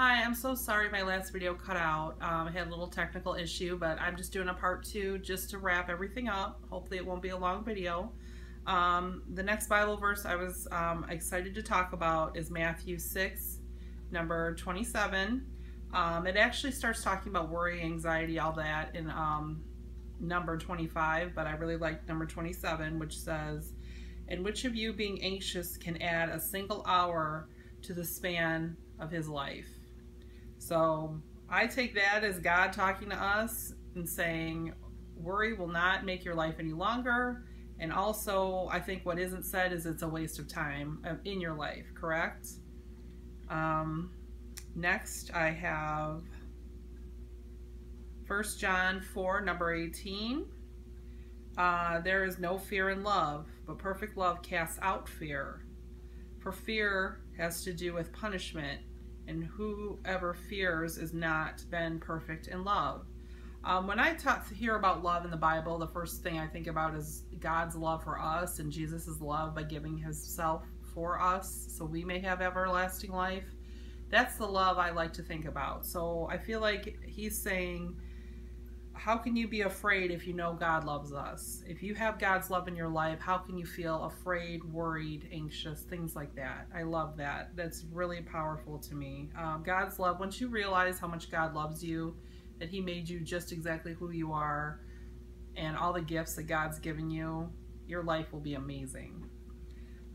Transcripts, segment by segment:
Hi, I'm so sorry my last video cut out. I had a little technical issue, but I'm just doing a part 2 just to wrap everything up. Hopefully it won't be a long video. The next Bible verse I was excited to talk about is Matthew 6, number 27. It actually starts talking about worry, anxiety, all that in number 25, but I really like number 27, which says, "And which of you being anxious can add a single hour to the span of his life?" So I take that as God talking to us and saying, worry will not make your life any longer. And also, I think what isn't said is it's a waste of time in your life, correct? Next, I have 1 John 4, number 18. There is no fear in love, but perfect love casts out fear. For fear has to do with punishment, and whoever fears is not been perfect in love. When I hear about love in the Bible, the first thing I think about is God's love for us and Jesus' love by giving himself for us so we may have everlasting life. That's the love I like to think about. So I feel like he's saying, how can you be afraid if you know God loves us? If you have God's love in your life, how can you feel afraid, worried, anxious, things like that? I love that. That's really powerful to me. God's love, once you realize how much God loves you, that he made you just exactly who you are, and all the gifts that God's given you, your life will be amazing.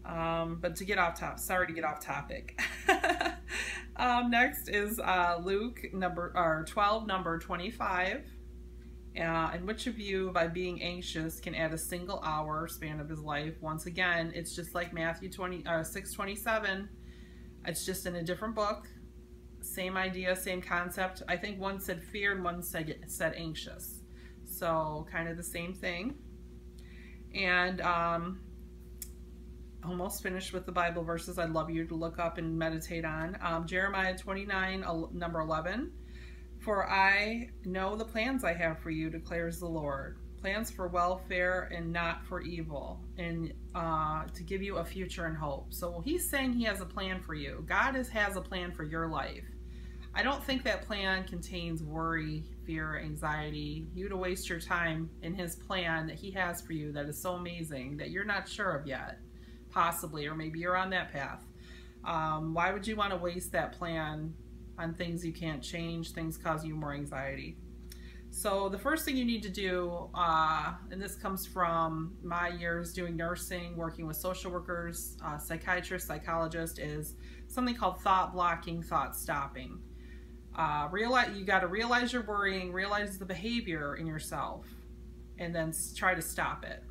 But to get off topic, sorry to get off topic. Next is Luke 12, number 25. And which of you, by being anxious, can add a single hour span of his life? Once again, it's just like Matthew 6:27. It's just in a different book. Same idea, same concept. I think one said fear and one said anxious. So kind of the same thing. And almost finished with the Bible verses I'd love you to look up and meditate on. Jeremiah 29, number 11. "For I know the plans I have for you, declares the Lord, plans for welfare and not for evil, and to give you a future and hope." So he's saying he has a plan for you. God has a plan for your life. I don't think that plan contains worry, fear, anxiety. You to waste your time in his plan that he has for you that is so amazing that you're not sure of yet, possibly, or maybe you're on that path. Why would you want to waste that plan on things you can't change, things causing you more anxiety? So the first thing you need to do, and this comes from my years doing nursing, working with social workers, psychiatrists, psychologists, is something called thought blocking, thought stopping. You got to realize you're worrying, realize the behavior in yourself, and then try to stop it.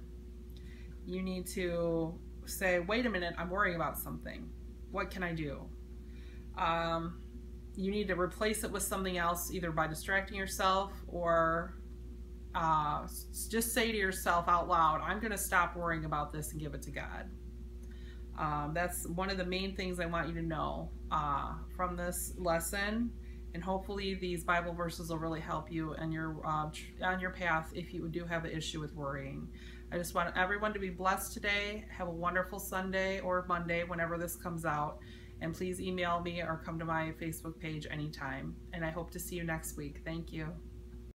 You need to say, wait a minute, I'm worrying about something. What can I do? You need to replace it with something else, either by distracting yourself or just say to yourself out loud, I'm going to stop worrying about this and give it to God. That's one of the main things I want you to know from this lesson. And hopefully these Bible verses will really help you on your path if you do have an issue with worrying. I just want everyone to be blessed today. Have a wonderful Sunday or Monday whenever this comes out. And please email me or come to my Facebook page anytime. And I hope to see you next week. Thank you.